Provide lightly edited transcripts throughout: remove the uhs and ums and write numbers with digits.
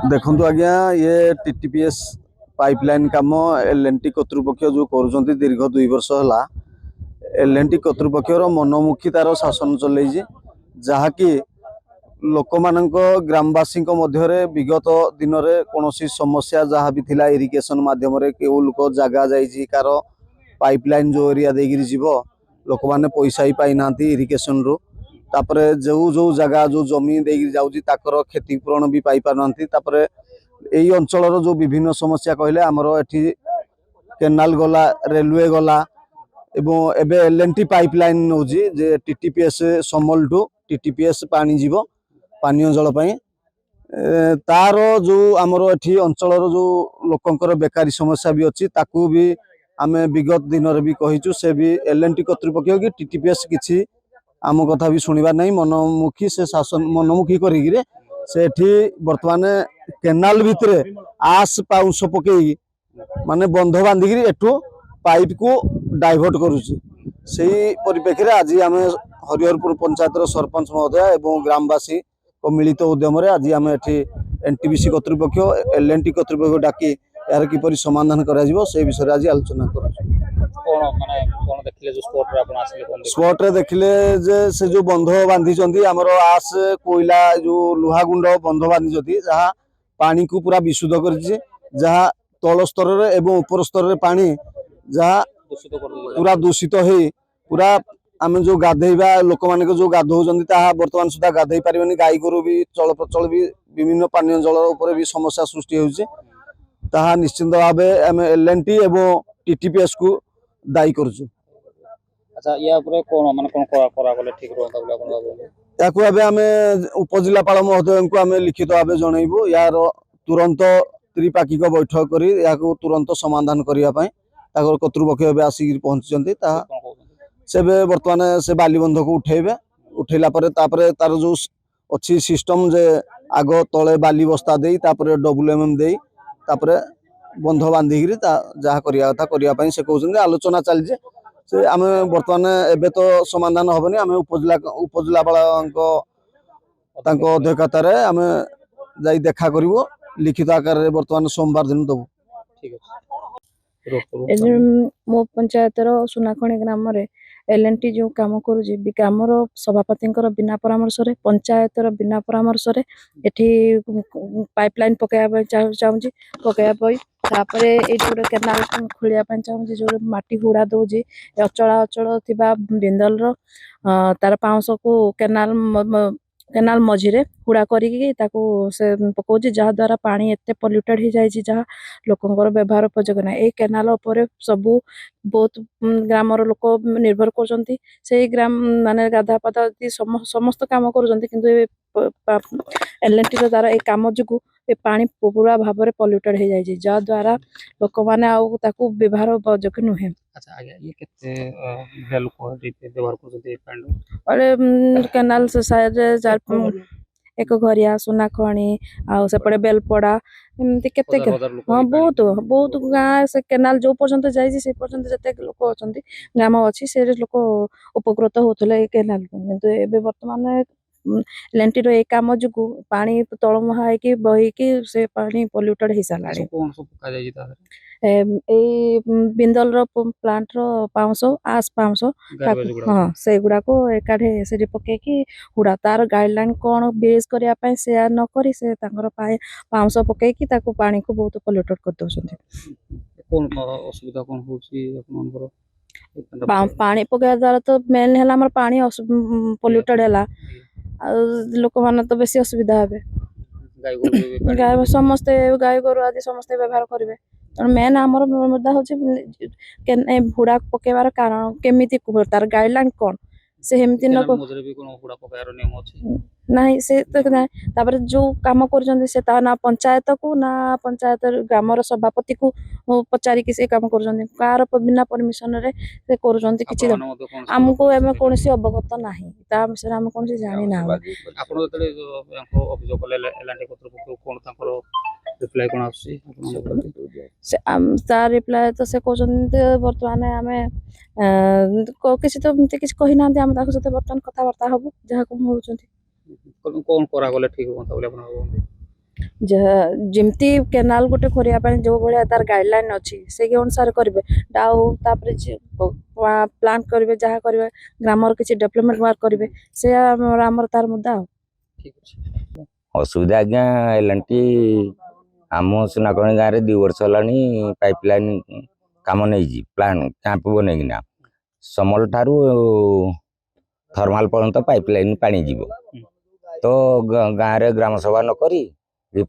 देखु आज्ञा ये टीटीपीएस पाइपलाइन कम एल&टी कर्तृपक्ष जो कर दीर्घ 2 वर्ष है एल&टी कर्तृपक्षर मनमुखी तार शासन चल जहाँकि लोक मान ग्रामवासी मध्य विगत दिन में कौन समस्या जहाँ भी थिला इरिगेशन माध्यम क्यों लोक जगह कार पाइपलाइन जो एरिया देकर जीव लोक मैंने पैसा ही पाई ना इरिगेशन रू तापर जो जो जगह जो जमी देकर जाऊँगी क्षतिपूरण भी पाई पार ना यही अंचल जो विभिन्न समस्या कहले आमर एठी केनाल गला रेलवे गला एवं एबे एल&टी पाइपलाइन नौ जे टीटीपीएस समल टू टीटीपीएस पानी जीव पानीय जल तार जो आमर एठी अंचल जो लोकंकर बेकारी समस्या भी अच्छी ताकू भी आमे विगत दिन भी कहीचु से भी एल&टी कर्तृपक्ष कि टीटीपीएस किछि आम कथा भी शुणवार नहीं मनमुखी से शासन मनमुखी करी बर्तमान केनाल भितरे आस पाउंस पकई माने बंध बांधिकी एठू पाइप को डाइवर्ट करुची से परिप्रेक्षी आज आम हरिहरपुर पंचायत सरपंच महोदय एवं ग्रामवासी को मिलित उद्यम आज आम एठी एनटीपीसी कर्तृपक्ष एल&टी कर्तृपक्ष डाकी यार किपरि समाधान करा जिवो से विषय आज आलोचना कर स्पॉट रे देखिले जे से जो बंध बांधी आमर आस कोयला जो लुहा गुंड बंध बांधी जहाँ पानी को पूरा विशुद्ध कर जहाँ तल स्तर एवं ऊपर स्तर पानी जहाँ पूरा दूषित हो पूरा आम जो गाधेवा लोक मान जो गाधौं बर्तमान सुधा गाधे पारे गाई गोरु भी चल प्रचल भी विभिन्न पानीय जल उपर भी समस्या सृष्टि होता निश्चिंत भाव आम एल&टी एवं टीटीपीएस को दायी करुचु। अच्छा या ऊपर कोन माने कोन करा गले ठीक रहता बोले कोन बाबू याकू आबे आमे उपजिलापाल महोदय को आमे लिखित भाव जनइबु यार तुरंत त्रिपाक्षिक बैठक करी याकू तुरंत समाधान करिया पई ताकर कर्तृपक्ष एबे आसी पहुंचचंती ता सेबे वर्तमान से बालीबंध को उठेबे उठेला परे तापरे तार जो अच्छी सिस्टम जे आगो तले बाली बस्ता देई तापरे डब्ल्यूएमएम देई तापरे बंध बांधिकी जहाँ करिया कथा करिया पई से कहउछन आलोचना चल से आम बर्तमान एबे तो समाधान हेनी आम उपजिलापाल अध्यक्षतार आम जा देखा करूँ लिखित आकार बर्तमान सोमवार दिन दबू। मो पंचायत सुनाखणी ग्राम एल&टी जो काम करुँची ग्रामर सभापति बिना परामर्श पंचायत बिना परामर्श एठी पाइपलाइन पकड़ा चाहूँगी पकड़ापी तापर ये केनाल खोलिया चाहूँगी जो माटी हुड़ा दौर अचला अचल थी बिंदल तार पाउंस को केनाल मझीरे हुड़ा करी पकाउची जहाँ द्वारा पानी एते पल्यूटेड हो जाए जहाँ लोकंर व्यवहार उपयोगी ना ये केनाल उपर सबू बहुत ग्रामर लोक निर्भर कर ग्राम माने गाधा पाधा समस्त काम कर एल&टी द्वारा ये कम जो पानी पूरा भाव में पल्यूटेड हो जाए जहाँ द्वारा लोक मैंने व्यवहार उपयोगी नुहे। अच्छा आगे ये कितने लोग व्यवहार और केनाल से शायद एक घरिया सुनाखणी आउे बेलपड़ा एमती केते हाँ बहुत बहुत गाँ से केनाल जो पर्यंत जाइए पर्यंत जिते लोक अच्छा ग्राम अच्छी से लोक उपकृत होते केनाल किंतु एबे वर्तमान एल&टी ये कम जो पानी तल मुहा बहीकि से पानी पल्यूटेड हो सारा बिंदल प्लांट पाउंस आस पाउंस हाँ से गुड़ा को एकाठे से पकईकि हुड़ा तार गाइडलाइन कौन बेस करने से नक से पाउंस पकईकि पानी को बहुत पल्यूटेड कर दौरान पानी पकड़ा द्वारा तो मेन है पानी पल्यूटेड है लोक मान तो बेसी असुविधा हे गाय समस्ते गाय गोरु आदि समस्ते व्यवहार करेंगे मेन आमर मुद्दा हूँ हुड़ा पकेबार कारण केमी तार गाइडलाइन कौन से हेमती नहीं से तो जो काम कर ना पंचायत को ना पंचायत ग्रामर सभापति को पचारिकी से काम कर बिना परमिशन रे से कर आमको एम कौन अवगत ना विषय आम कौन जानी ना रिप्लाय तो से कहते बर्तमान आम किसी तो किसी कही ना सहित बर्तमान कथबार्ता हबू जहाँ कौन कौन करा गले ठीक होता बोले ଯେମିତି କେନାଲ ଗୋଟେ କରିବା ପାଇଁ ଯୋଉ ଭଳିଆ ତାର ଗାଇଡଲାଇନ ଅଛି ସେଇ ଅନୁସାରେ କରିବେ ଆଉ ତାପରେ ପ୍ଲାନ୍ କରିବେ ଯାହା କରିବେ ଗ୍ରାମର କିଛି ଡେଭଲପମେଣ୍ଟ ୱାର୍କ କରିବେ ସେ ଆମର ତାର ମୁଦ୍ଦା ଆଉ। ଠିକ ଅଛି। ଅସୁବିଧା ଆଜ୍ଞା ଏଲ୍&ଟି ଆମ ସୁନାକଣି ଗାଁରେ 2 ବର୍ଷ ହେଲାଣି ପାଇପଲାଇନ୍ କାମ ନେଇଛି ପ୍ଲାନ୍ କ୍ୟାମ୍ପ ବନେଇକିନା ସମଲ ଠାରୁ ଥର୍ମାଲ ପର୍ଯ୍ୟନ୍ତ ପାଇପଲାଇନ୍ ପାଣି ଯିବ ତ ଗାଁରେ ଗ୍ରାମ ସଭା ନ କରି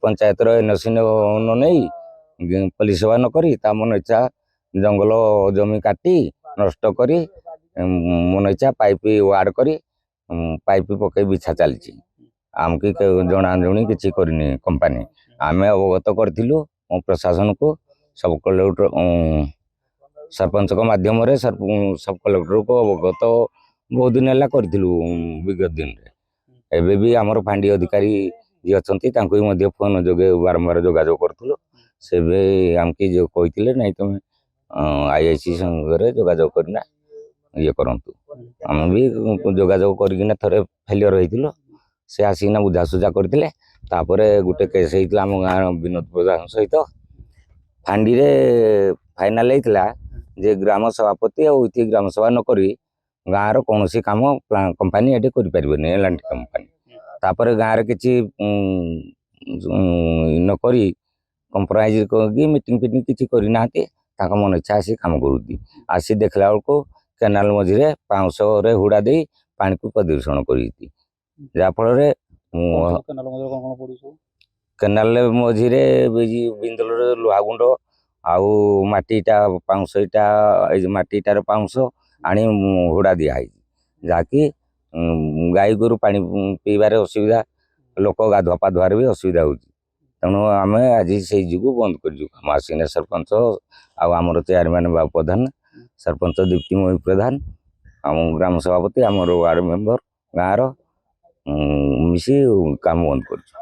ପଞ୍ଚାୟତର ଏନ୍ଓସି ନ ନେଇ ପଲ୍ଲୀ ସଭା ନ କରି ତା ମନ ଇଚ୍ଛା ଜଙ୍ଗଲ ଜମି କାଟି ନଷ୍ଟ କରି ମନ ଇଚ୍ଛା ପାଇପ୍ ୱାର୍ଡ କରି ପାଇପ୍ ପକେଇ ବିଛା ଚାଲିଛି। ଆମକୁ ଜଣାଜଣି କିଛି କରିନି କମ୍ପାନୀ। ଆମେ ଅବଗତ କରିଥିଲୁ ପ୍ରଶାସନକୁ ସବୁ କଲେକ୍ଟର ସରପଞ୍ଚଙ୍କ ମାଧ୍ୟମରେ ସବୁ କଲେକ୍ଟରକୁ ଅବଗତ ବହୁତ ଦିନ ହେଲା କରିଥିଲୁ ବିଗତ ଦିନରେ। ଏବେ ବି ଆମର ଫାଣ୍ଡି ଅଧିକାରୀ ଯିଏ ଅଛନ୍ତି ତାଙ୍କୁ ବି ମଧ୍ୟ ଫୋନ୍ ଯୋଗେ ବାରମ୍ବାର ଯୋଗାଯୋଗ କରୁଥିଲୁ। ସେ ବି ଆମକୁ ଯେଉଁ କହିଥିଲେ ନାଇଁ ତୁମେ IIC ସାଙ୍ଗରେ ଯୋଗାଯୋଗ କରିନା ଇଏ କରନ୍ତୁ। ଆମେ ବି ଯୋଗାଯୋଗ କରିକିନା ଥରେ ଫେଲିୟର ହେଇଥିଲୁ। ସେ ଆସିକିନା ବୁଝାସୁଝା କରିଥିଲେ। ତାପରେ ଗୋଟେ କେସ୍ ହେଇଥିଲା ଆମ ଗାଁ ବିନୋଦ ପ୍ରଧାନ ସହିତ ଫାଣ୍ଡିରେ ଫାଇନାଲ ହେଇଥିଲା ଯେ ଗ୍ରାମ ସଭାପତି ଆଉ ଏଠି ଗ୍ରାମ ସଭା ନ କରି ଗାଁର କୌଣସି କାମ କମ୍ପାନୀ ଏଠି କରିପାରିବନି ଏଲ୍&ଟି କମ୍ପାନୀ। ତାପରେ ଗାଁରେ କିଛି ନ କରି କମ୍ପ୍ରମାଇଜ କରିକି ମିଟିଂ ଫିଟିଂ କିଛି କରିନାହାନ୍ତି। ତାଙ୍କ ମନ ଇଚ୍ଛା ଆସି କାମ କରୁଛି। ଆସି ଦେଖିଲା ବେଳକୁ କେନାଲ ମଝିରେ ପାଉଁଶରେ ହୁଡ଼ା ଦେଇ ପାଣିକୁ ପ୍ରଦୂଷଣ କରିଛି। ଯାହାଫଳରେ କେନାଲ ମଧ୍ୟରେ କଣ ପଡୁଛି? କେନାଲ ମଝିରେ ବିନ୍ଦୁଲର ଲୁହା ଗୁଣ୍ଡ ଆଉ ମାଟିଟା ପାଉଁଶ ଇଟା ଏଇ ମାଟିଟାର ପାଉଁଶ ଆଣି ହୁଡ଼ା ଦିଆହେଇଛି ଯାହାକି ଗାଈ ଗୋରୁ ପାଣି ପିଇବାରେ ଅସୁବିଧା ଲୋକ ଗାଧୁଆ ପାଧୁଆରେ ବି ଅସୁବିଧା ହେଉଛି। ତେଣୁ ଆମେ ଆଜି ସେଇ ଯୋଗୁଁ ବନ୍ଦ କରିଛୁ କାମ। ଆସିକିନା ସରପଞ୍ଚ ଆଉ ଆମର ଚେୟାରମ୍ୟାନ୍ ବାବୁ ପ୍ରଧାନ ସରପଞ୍ଚ ଦୀପ୍ତିମୟୀ ପ୍ରଧାନ ଆମ ଗ୍ରାମ ସଭାପତି ଆମର ୱାର୍ଡ ମେମ୍ବର ଗାଁର ମିଶି କାମ ବନ୍ଦ କରୁଛୁ।